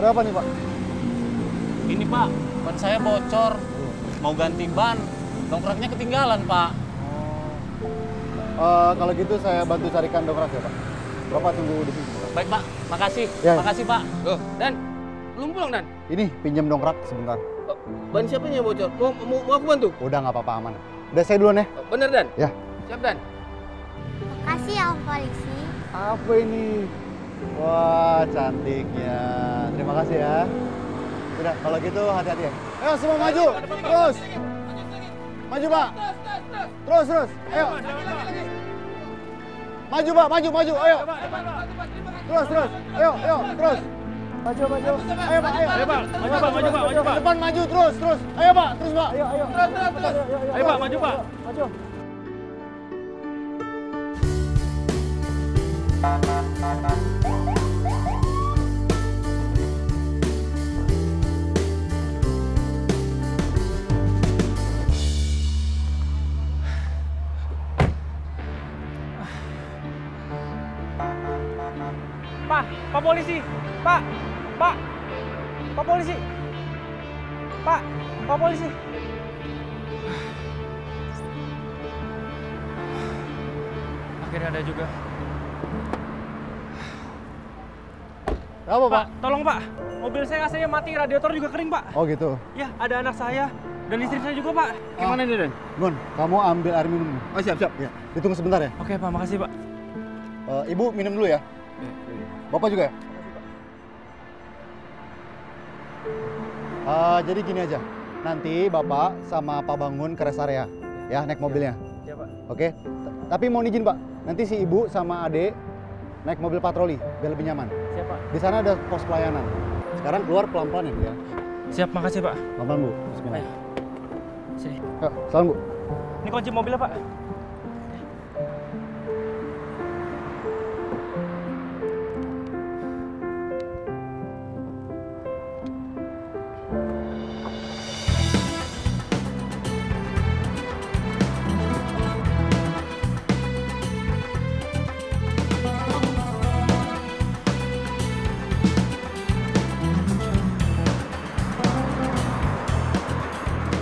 Ada apa nih, Pak? Ini Pak, ban saya bocor. Mau ganti ban, dongkraknya ketinggalan Pak. Kalau gitu saya bantu carikan dongkrak ya, Pak. Bapak tunggu di sini. Baik Pak, makasih. Ya. Makasih Pak. Loh, Dan, belum pulang Dan? Ini pinjam dongkrak sebentar. Ban siapa yang bocor? Mau aku bantu? Udah nggak apa-apa, aman. Udah saya duluan ya. Bener Dan? Ya. Siap Dan? Makasih ya Om Polisi. Apa ini? Wah, cantiknya. Terima kasih ya. Udah, kalau gitu hati-hati ya. Ayo semua maju. Terus. Maju, Pak. Terus. Ayo. Maju, Pak. Maju. Ayo. Terus. Ayo. Terus. Maju. Ayo, Pak. Ayo, Pak. Maju Pak. Depan maju terus. Ayo, Pak. Terus, Pak. Ayo. Terus. Ayo Pak, maju Pak. Maju. Pak polisi, Pak polisi, Pak polisi. Akhirnya ada juga. Apa, Pak? Tolong Pak, mobil saya AC-nya mati, radiator juga kering Pak. Oh gitu. Ya, ada anak saya dan istri saya juga Pak. Gimana nih Dan? Gun, kamu ambil air minum. Oh siap. Ya, ditunggu sebentar ya. Oke Pak, makasih Pak. Ibu minum dulu ya. Bapak juga ya? Jadi gini aja, nanti Bapak sama Pak Bangun ke rest area, ya naik mobilnya. Ya Pak. Oke? Tapi mohon izin Pak, nanti si Ibu sama Ade naik mobil patroli, biar lebih nyaman. Siap Pak. Di sana ada pos pelayanan. Sekarang keluar pelan-pelan ya Bu ya. Siap, makasih Pak. Pelan-pelan Bu, bismillah. Ayo. Sini. Yuk, salam Bu. Ini kunci mobilnya Pak.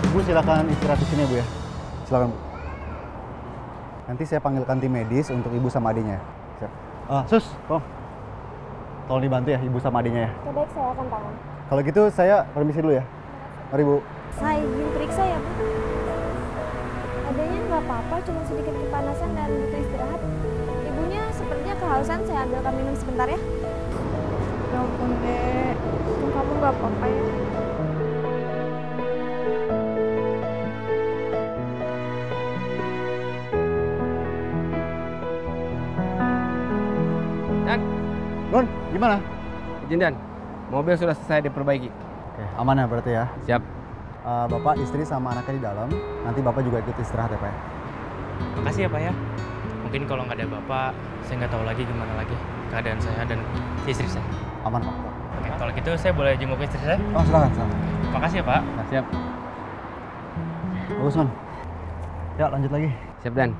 Ibu silakan istirahat di sini ya Bu ya. Silakan Bu. Nanti saya panggilkan tim medis untuk Ibu sama adiknya. Siap. Sus, tolong dibantu ya Ibu sama adiknya ya. Ya baik, saya akan tangan. Kalau gitu saya permisi dulu ya. Mari Bu. Saya izin periksa ya Bu. Adanya nggak apa-apa, cuma sedikit kepanasan dan butuh istirahat. Ibunya sepertinya kehausan, saya ambilkan minum sebentar ya. Ya ampun Dek, kamu nggak apa-apa ya. Dan, Gun, gimana? izin Dan. Mobil sudah selesai diperbaiki. Oke, aman ya berarti ya. Siap. Bapak, istri sama anaknya di dalam. Nanti Bapak juga ikut istirahat ya Pak ya. Makasih ya Pak ya. Mungkin kalau nggak ada Bapak, saya nggak tahu lagi gimana lagi keadaan saya dan istri saya. Aman Pak. Oke, kalau gitu saya boleh jenguk istri saya? Oh silakan. Makasih ya Pak. Nah, siap. Bagus Man. Ya lanjut lagi. Siap Dan.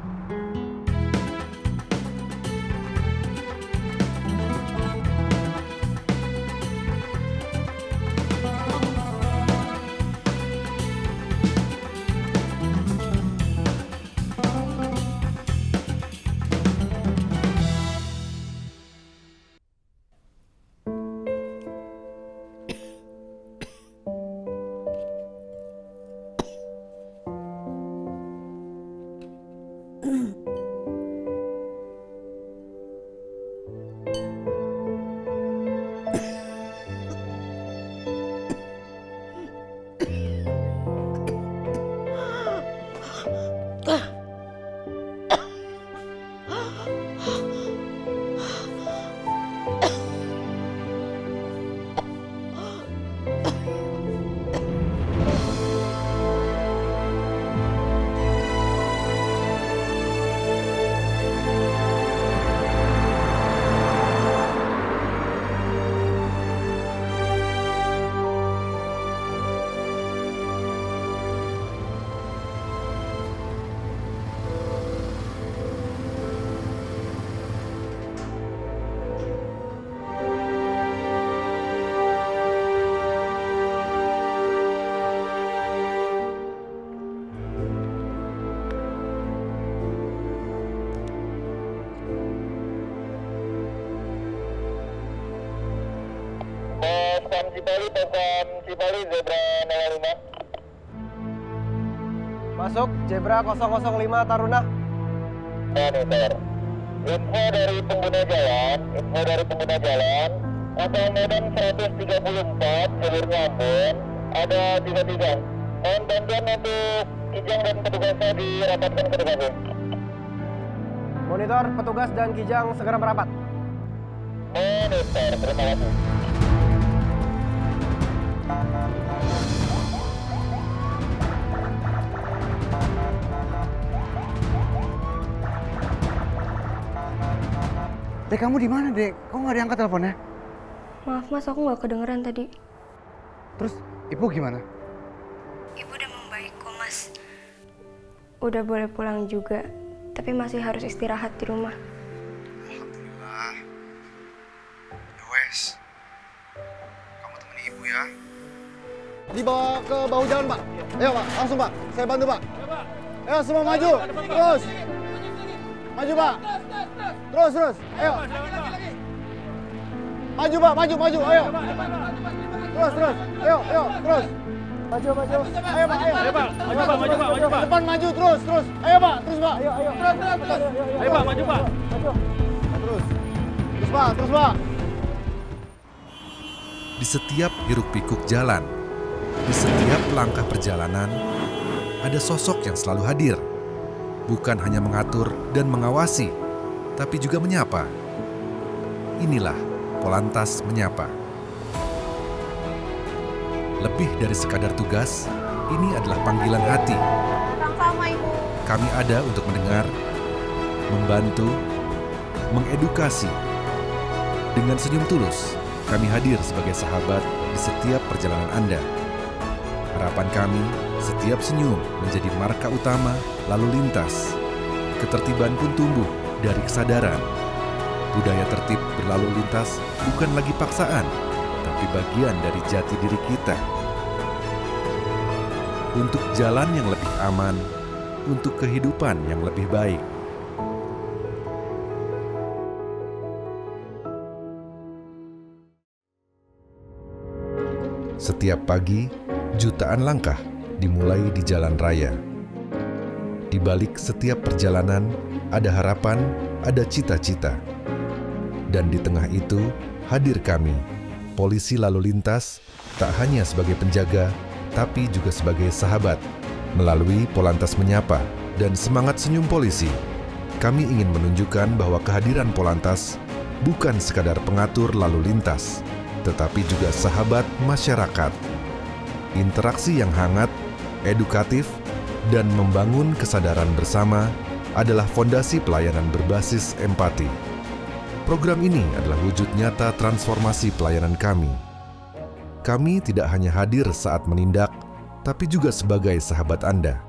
Pan Cipali Zebra 05. Masuk, Zebra 005 Taruna. Monitor. Info dari pengguna jalan, kapal Medan 134, jalurnya Ambon, ada 33. Mohon bantuan untuk Kijang dan petugasnya dirapatkan ke depan. Monitor, petugas dan Kijang segera merapat. Monitor, terima kasih. Dek, kamu di mana, Dek? Kok nggak diangkat teleponnya? Maaf mas, aku nggak kedengeran tadi. Terus, Ibu gimana? Ibu udah membaik kok mas. Udah boleh pulang juga, tapi masih harus istirahat di rumah. Alhamdulillah. Ya wes. Kamu temani Ibu ya. Dibawa ke bahu jalan, Pak. Ayo, Pak. Langsung, Pak. Saya bantu, Pak. Ayo, semua maju. Terus. Maju, Pak. Terus. Ayo. Maju, Pak. Maju. Ayo. Terus. Ayo. Terus. Maju. Ayo, Pak. Ayo, Pak. Maju, Pak. Depan maju, terus. Ayo, Pak. Terus, Pak. Ayo. Terus. Ayo Pak, maju Pak. Terus, Pak. Di setiap hiruk-pikuk jalan, di setiap langkah perjalanan, ada sosok yang selalu hadir. Bukan hanya mengatur dan mengawasi, tapi juga menyapa. Inilah Polantas Menyapa. Lebih dari sekadar tugas, ini adalah panggilan hati. Sama Ibu. Kami ada untuk mendengar, membantu, mengedukasi. Dengan senyum tulus, kami hadir sebagai sahabat di setiap perjalanan Anda. Harapan kami, setiap senyum menjadi marka utama lalu lintas. Ketertiban pun tumbuh dari kesadaran. Budaya tertib berlalu lintas bukan lagi paksaan, tapi bagian dari jati diri kita. Untuk jalan yang lebih aman, untuk kehidupan yang lebih baik. Setiap pagi, jutaan langkah dimulai di jalan raya. Di balik setiap perjalanan, ada harapan, ada cita-cita. Dan di tengah itu, hadir kami, polisi lalu lintas, tak hanya sebagai penjaga, tapi juga sebagai sahabat. Melalui Polantas Menyapa dan semangat senyum polisi, kami ingin menunjukkan bahwa kehadiran Polantas bukan sekadar pengatur lalu lintas, tetapi juga sahabat masyarakat. Interaksi yang hangat, edukatif, dan membangun kesadaran bersama adalah fondasi pelayanan berbasis empati. Program ini adalah wujud nyata transformasi pelayanan kami. Kami tidak hanya hadir saat menindak, tapi juga sebagai sahabat Anda.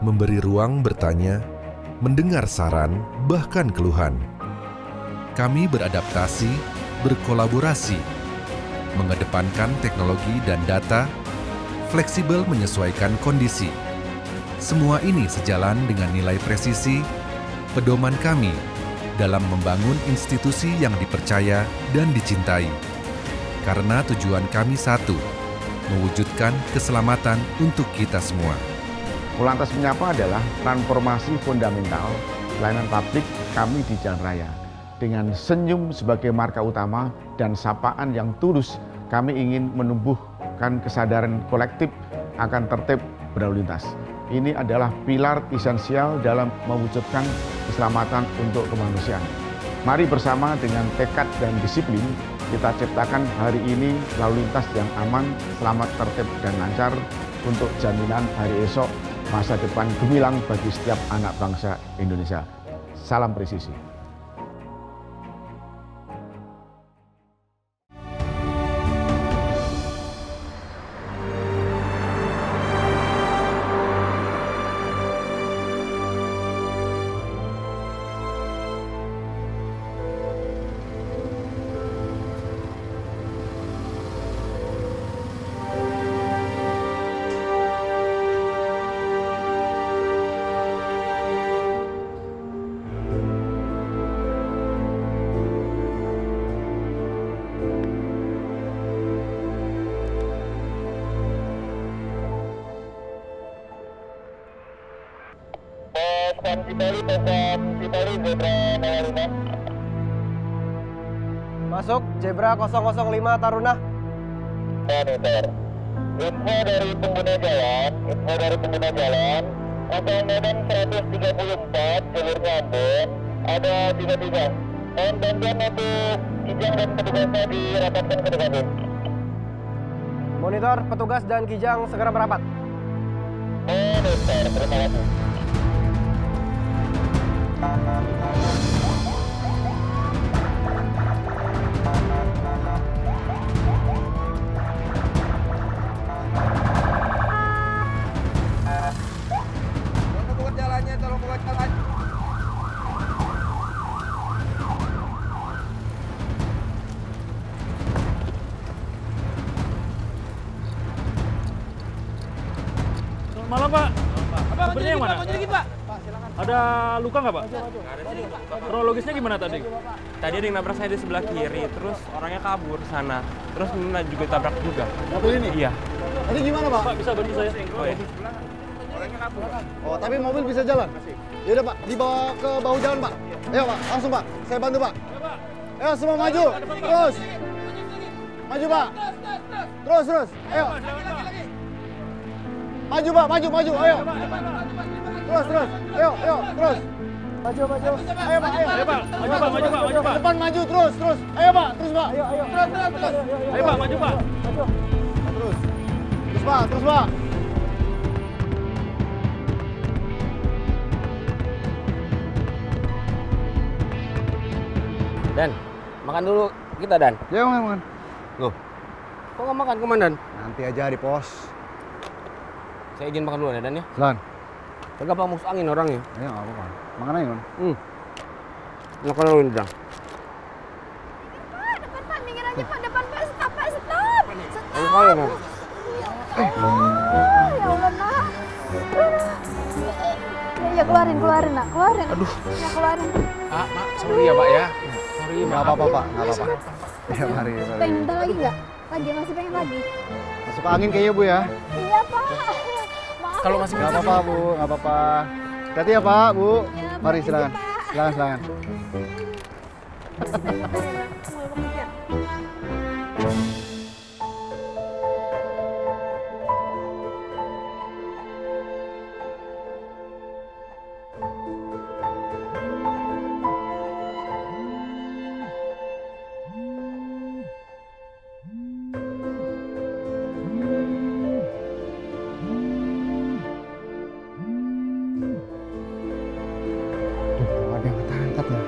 Memberi ruang bertanya, mendengar saran, bahkan keluhan. Kami beradaptasi, berkolaborasi, mengedepankan teknologi dan data, fleksibel menyesuaikan kondisi. Semua ini sejalan dengan nilai presisi, pedoman kami dalam membangun institusi yang dipercaya dan dicintai. Karena tujuan kami satu, mewujudkan keselamatan untuk kita semua. Polantas Menyapa adalah transformasi fundamental pelayanan publik kami di jalan raya. Dengan senyum sebagai marka utama dan sapaan yang tulus, kami ingin menumbuhkan kesadaran kolektif akan tertib berlalu lintas. Ini adalah pilar esensial dalam mewujudkan keselamatan untuk kemanusiaan. Mari bersama dengan tekad dan disiplin, kita ciptakan hari ini lalu lintas yang aman, selamat, tertib, dan lancar untuk jaminan hari esok masa depan gemilang bagi setiap anak bangsa Indonesia. Salam presisi. kawasan Cipali, Zebra 05. Masuk, Zebra 005 Taruna. Monitor. Info dari pengguna jalan, untuk Medan 134, jalurnya Ambon, ada 33. Mohon bantuan untuk Kijang dan petugasnya dirapatkan ke depan. Monitor, petugas dan Kijang segera merapat. Monitor, terima kasih. Malam Pak. Supirnya yang mana? Ada luka nggak Pak? Kronologisnya gimana tadi? Tadi ada yang nabrak saya di sebelah kiri, terus orangnya kabur sana. Terus Nuna juga tabrak juga. Mobil ini? Iya. Tadi gimana Pak? Pak bisa bantu saya? Oh ya. Orangnya kabur. Oh tapi mobil bisa jalan? Yaudah Pak, dibawa ke bahu jalan Pak. Ayo Pak, langsung Pak, saya bantu Pak. Ayo semua maju, terus. Maju Pak. Terus, ayo. Maju Pak, maju, ayo. Terus, ayo, terus. Maju. Ayo Pak, ayo. Ayo Pak, maju Pak. Depan maju, terus. Ayo Pak, terus Pak. Terus. Ayo Pak, maju Pak. Terus Pak. Dan, makan dulu kita, Dan. Ya, makan. Loh, kok nggak makan, Komandan? Nanti aja di pos. Saya izin makan dulu ya, Dan ya. Silakan. Kagak pamus angin orangnya. Ya, nggak apa-apa. Makan aja, Man. Makan dulu ini, Dan. Depan Pak, minggir aja Pak, depan Pak, stop Pak, stop. Ayo kalian, Man. Ya Allah, Nak. Ya keluarin Nak, keluarin. Aduh. Ya keluarin. Mak, sorry ya Pak ya. Sorry, Nggak apa-apa, Pak. Nggak apa-apa. Ya, mari. Pengen minta lagi nggak? Masih pengen lagi? Masuk angin kayaknya, Bu ya. Iya Pak. Maaf. Kalau masih Nggak apa-apa, Bu. Nggak apa-apa. Hati ya, Pak, Bu. Ya, Mari, makasih, silakan. Pak. Silakan. Ada yang angkat ya.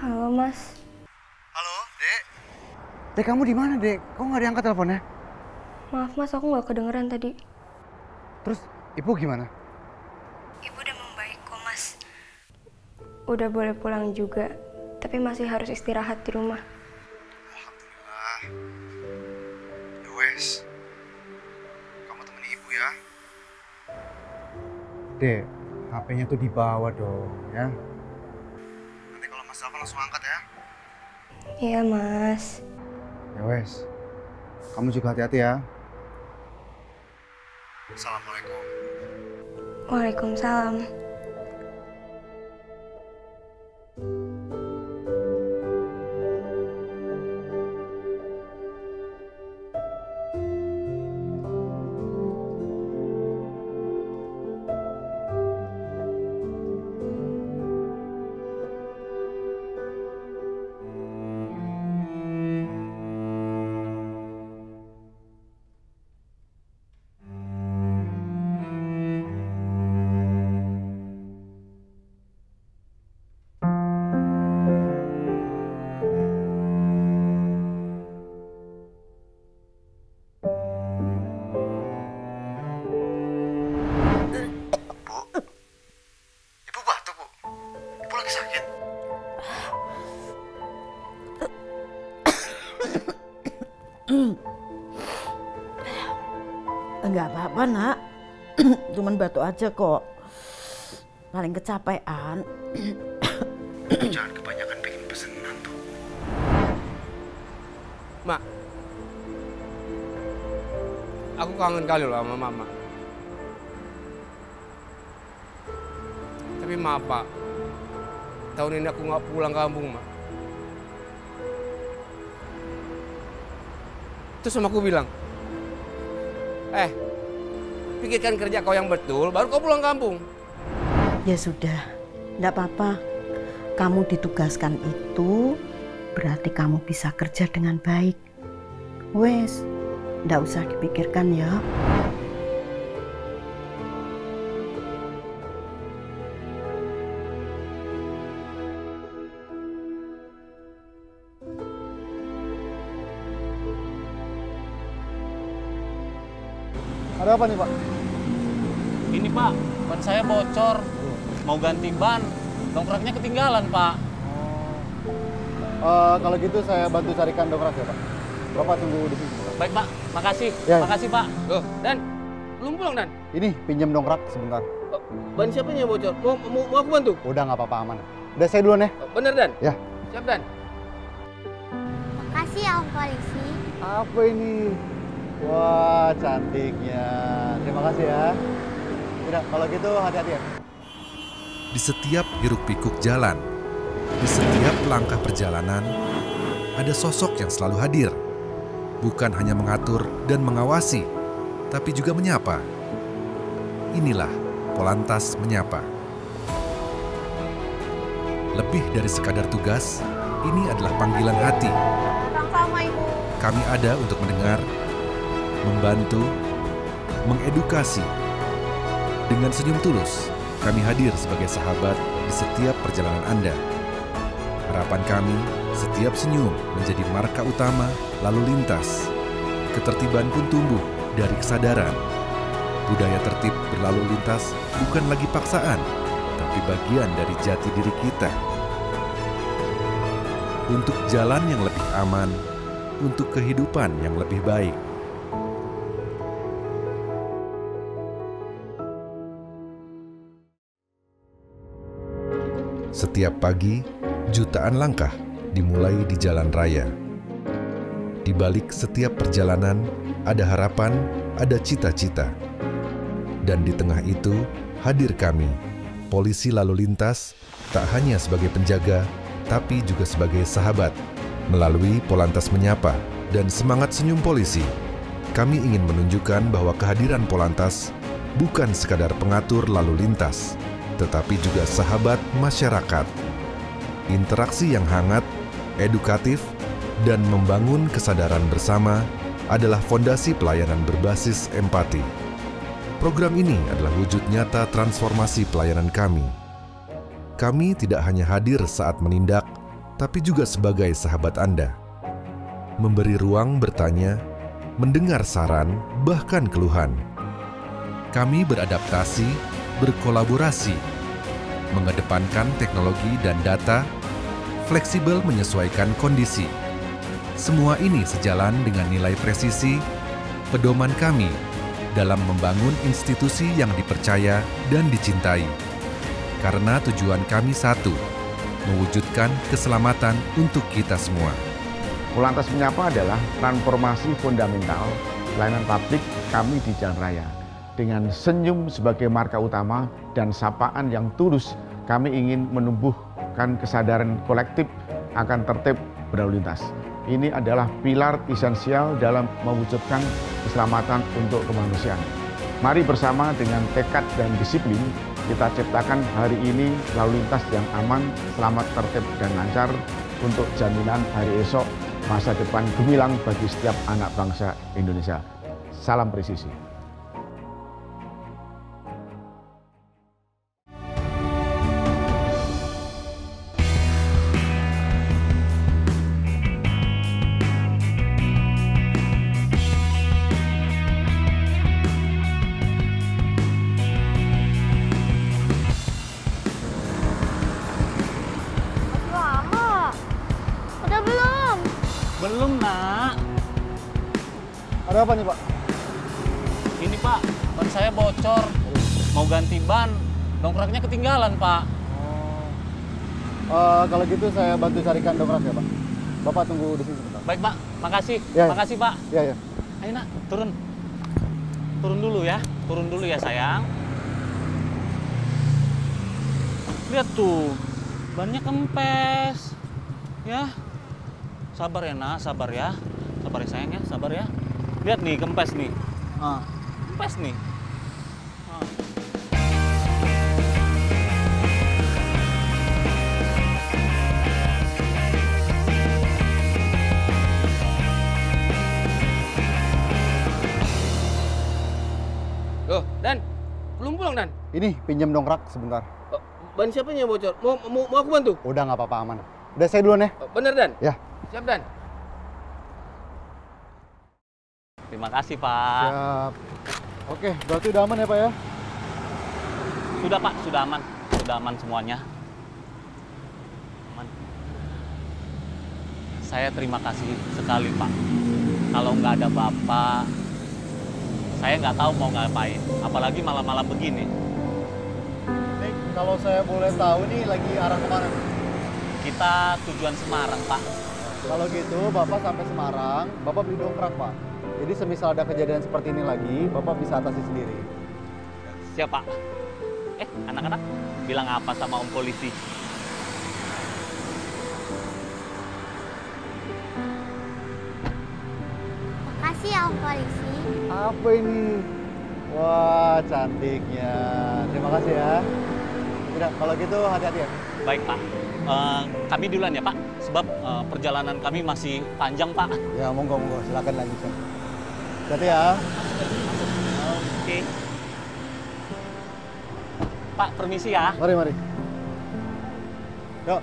Halo, Mas. Halo, Dek. Dek, kamu di mana, Dek? Kok nggak diangkat teleponnya? Maaf, Mas, aku nggak kedengeran tadi. Terus, Ibu gimana? Ibu udah membaik kok, Mas. Udah boleh pulang juga, tapi masih harus istirahat di rumah. Alhamdulillah. Ya wes, kamu temani Ibu ya. Dek, HP-nya tuh dibawa dong, ya. Nanti kalau Mas telepon langsung angkat ya. Iya, Mas. Ya wes, kamu juga hati-hati ya. Assalamualaikum. Waalaikumsalam. Enggak apa-apa, Nak. Cuman batuk aja kok. Paling kecapean. Jangan kebanyakan bikin pesenan tuh. Mak, aku kangen kali loh sama Mama. Tapi maaf, Pak. Tahun ini aku nggak pulang kampung, Mak. Terus sama aku bilang, pikirkan kerja kau yang betul, baru kau pulang kampung. Ya sudah, enggak apa-apa. Kamu ditugaskan itu berarti kamu bisa kerja dengan baik. Wes, enggak usah dipikirkan ya. Ada apa nih, Pak? Ini Pak, ban saya bocor. Mau ganti ban, dongkraknya ketinggalan Pak. Kalau gitu saya bantu carikan dongkrak ya, Pak. Bapak tunggu di sini. Baik Pak, makasih. Ya. Makasih Pak. Loh, Dan, belum pulang Dan? Ini pinjam dongkrak sebentar. Ban siapa yang bocor? Mau aku bantu? Udah nggak apa-apa, aman. Udah saya duluan ya. Bener Dan? Ya. Siap Dan? Makasih ya Om Polisi. Apa ini? Wah, cantiknya. Terima kasih ya. Udah, kalau gitu hati-hati ya. Di setiap hiruk-pikuk jalan, di setiap langkah perjalanan, ada sosok yang selalu hadir. Bukan hanya mengatur dan mengawasi, tapi juga menyapa. Inilah Polantas Menyapa. Lebih dari sekadar tugas, ini adalah panggilan hati. Sama Ibu. Kami ada untuk mendengar, membantu, mengedukasi. Dengan senyum tulus, kami hadir sebagai sahabat di setiap perjalanan Anda. Harapan kami, setiap senyum menjadi marka utama lalu lintas. Ketertiban pun tumbuh dari kesadaran. Budaya tertib berlalu lintas bukan lagi paksaan, tapi bagian dari jati diri kita. Untuk jalan yang lebih aman, untuk kehidupan yang lebih baik. Setiap pagi, jutaan langkah dimulai di jalan raya. Di balik setiap perjalanan, ada harapan, ada cita-cita. Dan di tengah itu, hadir kami, polisi lalu lintas, tak hanya sebagai penjaga, tapi juga sebagai sahabat. Melalui Polantas Menyapa dan semangat senyum polisi, kami ingin menunjukkan bahwa kehadiran Polantas bukan sekadar pengatur lalu lintas, tetapi juga sahabat masyarakat. Interaksi yang hangat, edukatif, dan membangun kesadaran bersama adalah fondasi pelayanan berbasis empati. Program ini adalah wujud nyata transformasi pelayanan kami. Kami tidak hanya hadir saat menindak, tapi juga sebagai sahabat Anda. Memberi ruang bertanya, mendengar saran, bahkan keluhan. Kami beradaptasi, berkolaborasi, mengedepankan teknologi dan data, fleksibel menyesuaikan kondisi. Semua ini sejalan dengan nilai presisi, pedoman kami dalam membangun institusi yang dipercaya dan dicintai. Karena tujuan kami satu, mewujudkan keselamatan untuk kita semua. Polantas Menyapa adalah transformasi fundamental pelayanan publik kami di jalan raya. Dengan senyum sebagai marka utama dan sapaan yang tulus, kami ingin menumbuhkan kesadaran kolektif akan tertib berlalu lintas. Ini adalah pilar esensial dalam mewujudkan keselamatan untuk kemanusiaan. Mari bersama dengan tekad dan disiplin, kita ciptakan hari ini lalu lintas yang aman, selamat, tertib, dan lancar untuk jaminan hari esok masa depan gemilang bagi setiap anak bangsa Indonesia. Salam presisi. Belum, Nak. Ada apa nih, Pak? Ini, Pak, ban saya bocor. Mau ganti ban, dongkraknya ketinggalan, Pak. Kalau gitu saya bantu carikan dongkrak ya, Pak. Bapak tunggu di sini sebentar. Baik, Pak. Makasih. Ya, ya. Makasih, Pak. Iya, iya. Ayo, Nak, turun. Turun dulu ya. Turun dulu ya, sayang. Lihat tuh, bannya kempes. Ya. Sabar ya, Nak, sabar ya. Sabar ya, sayang ya, sabar ya. Lihat nih, kempes nih. Kempes nih. Loh, Dan, belum pulang, Dan? Ini pinjam dongkrak sebentar. Ban siapa yang bocor? Mau aku bantu? Udah nggak apa-apa, aman. Udah saya duluan ya. Bener, Dan? Ya. Siap, Dan? Terima kasih, Pak. Siap. Oke, berarti udah aman ya, Pak ya? Sudah, Pak, sudah aman. Sudah aman semuanya. Aman. Saya terima kasih sekali, Pak. Kalau nggak ada Bapak, saya nggak tahu mau ngapain. Apalagi malam-malam begini. Nih, kalau saya boleh tahu nih lagi arah kemana? Kita tujuan Semarang, Pak. Kalau gitu, Bapak sampai Semarang, Bapak beli dongkrak, Pak. Jadi semisal ada kejadian seperti ini lagi, Bapak bisa atasi sendiri. Siap, Pak. Anak-anak, bilang apa sama Om Polisi? Makasih ya Om Polisi. Apa ini? Wah, cantiknya. Terima kasih ya. Udah, kalau gitu hati-hati ya. Baik, Pak. Kami duluan ya, Pak. Sebab perjalanan kami masih panjang, Pak. Ya, monggo. Silakan lanjutkan. Hati ya. Oke. Pak, permisi ya. Mari. Yuk.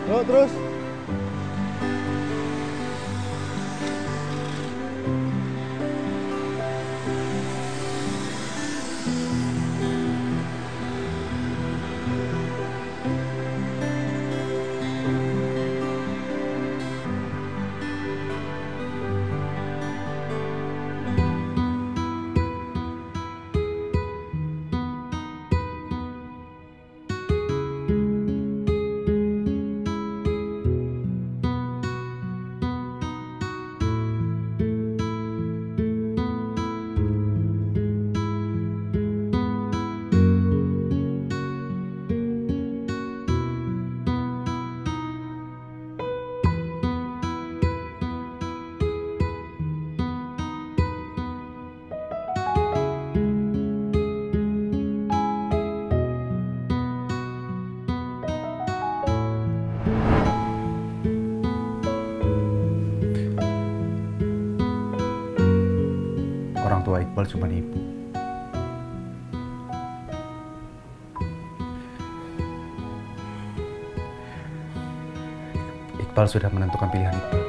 Yuk, terus. Orang tua Iqbal cuma ibu. Iqbal sudah menentukan pilihan Iqbal.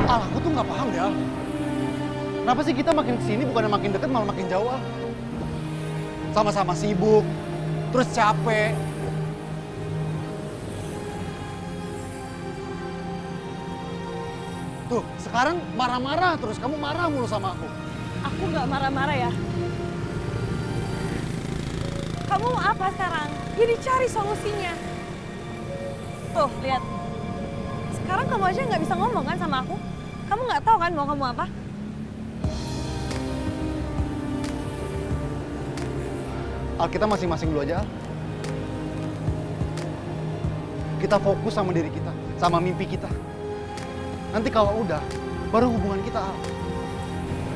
Aku tuh nggak paham deh, Al. Kenapa sih kita makin kesini bukannya makin deket malah makin jauh, Al? Sama-sama sibuk, terus capek. Tuh, sekarang marah-marah terus. Kamu marah mulu sama aku. Aku nggak marah-marah ya. Kamu mau apa sekarang? Jadi cari solusinya. Tuh, lihat. Sekarang kamu aja nggak bisa ngomong kan sama aku? Kamu nggak tahu kan mau kamu apa? Al, kita masing-masing dulu aja, Al. Kita fokus sama diri kita, sama mimpi kita. Nanti kalau udah, baru hubungan kita, Al.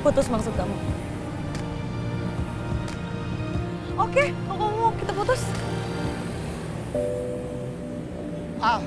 Putus maksud kamu? Oke, kalau kamu mau kita putus. Al.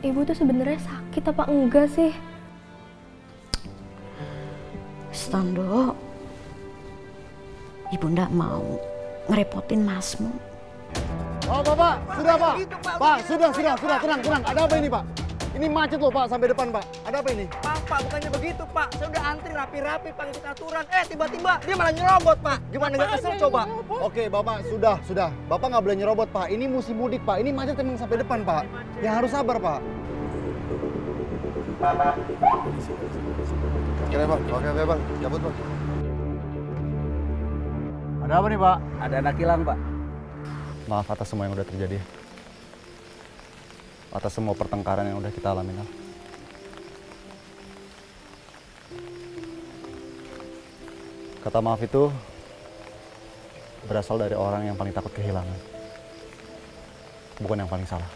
Ibu tuh sebenarnya sakit apa enggak sih? Stondo, Ibu ndak mau ngerepotin Masmu. Oh Bapak, sudah Pak. Pak, sudah, tenang. Ada apa ini Pak? Ini macet loh Pak sampai depan Pak. Ada apa ini? Pak, bukannya begitu Pak. Saya udah antri rapi-rapi Pak, ngikut aturan. Tiba-tiba dia malah nyerobot Pak. Gimana nggak kesel coba? Oke Bapak, sudah. Bapak nggak boleh nyerobot Pak. Ini musim mudik Pak. Ini macet emang sampai depan Pak. Ya harus sabar Pak. Oke Bang. Cabut Bang. Ada apa nih Pak? Ada anak hilang Pak. Maaf atas semua yang udah terjadi. Atas semua pertengkaran yang udah kita alami. Kata maaf itu berasal dari orang yang paling takut kehilangan. Bukan yang paling salah.